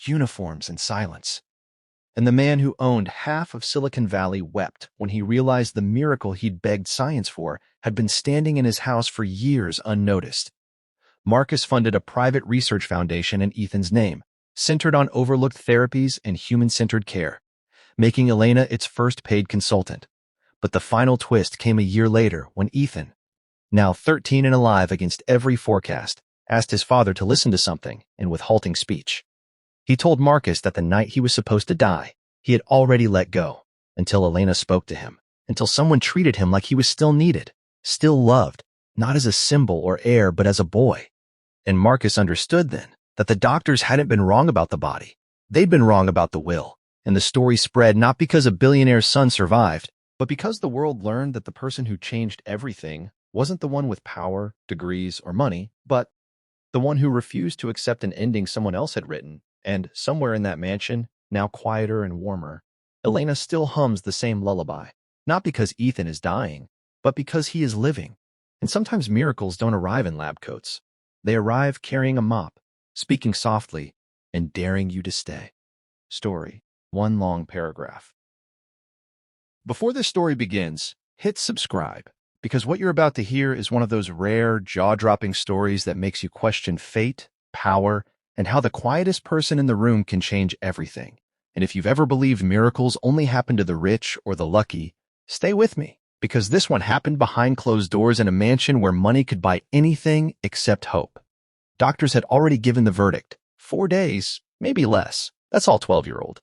uniforms, and silence. And the man who owned half of Silicon Valley wept when he realized the miracle he'd begged science for had been standing in his house for years unnoticed. Marcus funded a private research foundation in Ethan's name, centered on overlooked therapies and human-centered care, making Elena its first paid consultant. But the final twist came a year later when Ethan, now 13 and alive against every forecast, asked his father to listen to something and with halting speech. He told Marcus that the night he was supposed to die, he had already let go, until Elena spoke to him, until someone treated him like he was still needed, still loved, not as a symbol or heir, but as a boy. And Marcus understood then that the doctors hadn't been wrong about the body. They'd been wrong about the will, and the story spread not because a billionaire's son survived, but because the world learned that the person who changed everything wasn't the one with power, degrees, or money, but the one who refused to accept an ending someone else had written. And somewhere in that mansion, now quieter and warmer, Elena still hums the same lullaby, not because Ethan is dying, but because he is living. And sometimes miracles don't arrive in lab coats. They arrive carrying a mop, speaking softly, and daring you to stay. Story, one long paragraph. Before this story begins, hit subscribe, because what you're about to hear is one of those rare, jaw-dropping stories that makes you question fate, power, and how the quietest person in the room can change everything. And if you've ever believed miracles only happen to the rich or the lucky, stay with me, because this one happened behind closed doors in a mansion where money could buy anything except hope. Doctors had already given the verdict. 4 days, maybe less. That's all 12-year-old.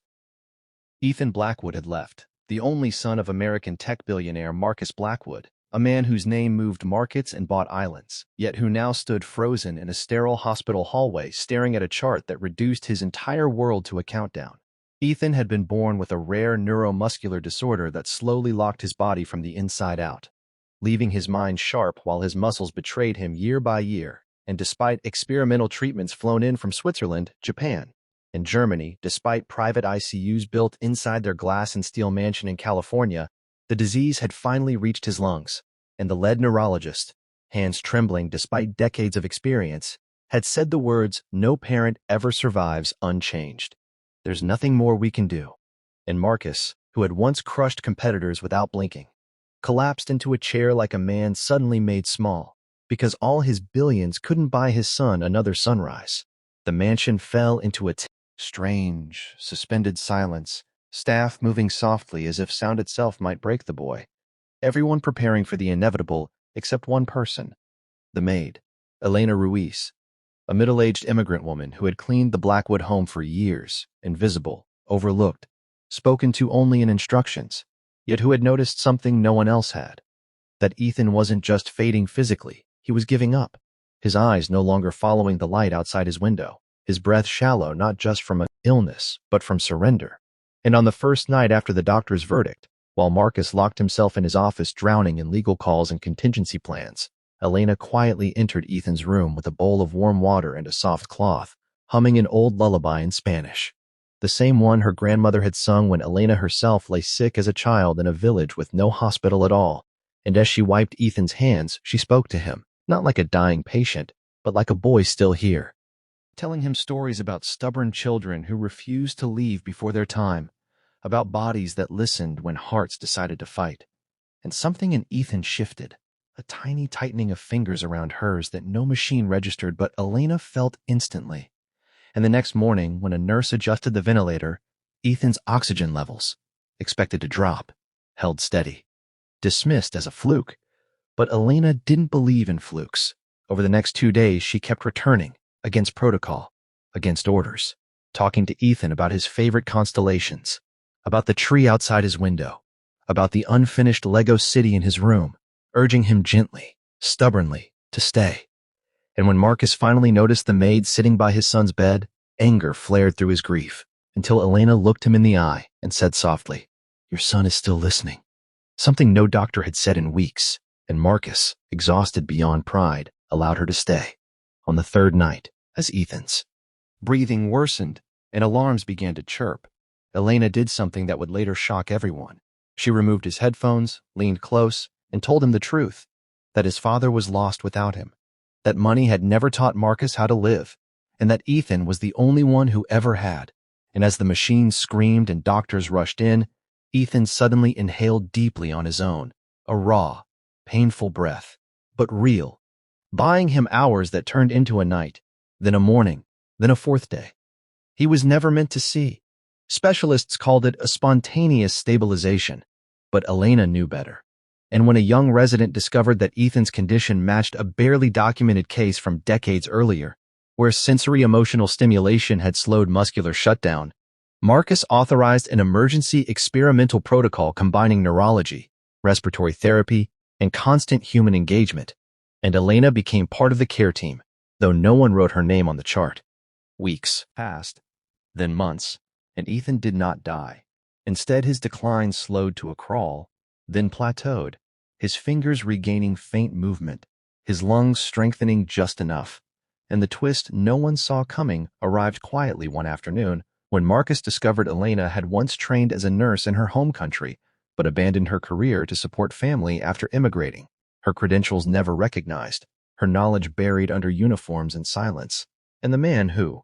Ethan Blackwood had left, the only son of American tech billionaire Marcus Blackwood, a man whose name moved markets and bought islands, yet who now stood frozen in a sterile hospital hallway staring at a chart that reduced his entire world to a countdown. Ethan had been born with a rare neuromuscular disorder that slowly locked his body from the inside out, leaving his mind sharp while his muscles betrayed him year by year. And despite experimental treatments flown in from Switzerland, Japan, and Germany, despite private ICUs built inside their glass and steel mansion in California, the disease had finally reached his lungs, and the lead neurologist, hands trembling despite decades of experience, had said the words, "No parent ever survives," unchanged. There's nothing more we can do. And Marcus, who had once crushed competitors without blinking, collapsed into a chair like a man suddenly made small, because all his billions couldn't buy his son another sunrise. The mansion fell into a strange, suspended silence, staff moving softly as if sound itself might break the boy. Everyone preparing for the inevitable except one person, the maid, Elena Ruiz, a middle-aged immigrant woman who had cleaned the Blackwood home for years, invisible, overlooked, spoken to only in instructions, yet who had noticed something no one else had. That Ethan wasn't just fading physically, he was giving up, his eyes no longer following the light outside his window, his breath shallow not just from an illness, but from surrender. And on the first night after the doctor's verdict, while Marcus locked himself in his office drowning in legal calls and contingency plans, Elena quietly entered Ethan's room with a bowl of warm water and a soft cloth, humming an old lullaby in Spanish, the same one her grandmother had sung when Elena herself lay sick as a child in a village with no hospital at all. And as she wiped Ethan's hands, she spoke to him, not like a dying patient, but like a boy still here, telling him stories about stubborn children who refused to leave before their time, about bodies that listened when hearts decided to fight. And something in Ethan shifted, a tiny tightening of fingers around hers that no machine registered, but Elena felt instantly. And the next morning, when a nurse adjusted the ventilator, Ethan's oxygen levels, expected to drop, held steady, dismissed as a fluke. But Elena didn't believe in flukes. Over the next 2 days, she kept returning, against protocol, against orders, talking to Ethan about his favorite constellations, about the tree outside his window, about the unfinished Lego city in his room, urging him gently, stubbornly, to stay. And when Marcus finally noticed the maid sitting by his son's bed, anger flared through his grief, until Elena looked him in the eye and said softly, "Your son is still listening." Something no doctor had said in weeks, and Marcus, exhausted beyond pride, allowed her to stay. On the third night, as Ethan's breathing worsened and alarms began to chirp, Elena did something that would later shock everyone. She removed his headphones, leaned close, and told him the truth, that his father was lost without him, that money had never taught Marcus how to live, and that Ethan was the only one who ever had. And as the machine screamed and doctors rushed in, Ethan suddenly inhaled deeply on his own, a raw, painful breath, but real, buying him hours that turned into a night, then a morning, then a fourth day. He was never meant to see. Specialists called it a spontaneous stabilization, but Elena knew better. And when a young resident discovered that Ethan's condition matched a barely documented case from decades earlier, where sensory emotional stimulation had slowed muscular shutdown, Marcus authorized an emergency experimental protocol combining neurology, respiratory therapy, and constant human engagement, and Elena became part of the care team, though no one wrote her name on the chart. Weeks passed, then months, and Ethan did not die. Instead, his decline slowed to a crawl, then plateaued, his fingers regaining faint movement, his lungs strengthening just enough. And the twist no one saw coming arrived quietly one afternoon when Marcus discovered Elena had once trained as a nurse in her home country, but abandoned her career to support family after immigrating, her credentials never recognized, her knowledge buried under uniforms and silence. And the man who,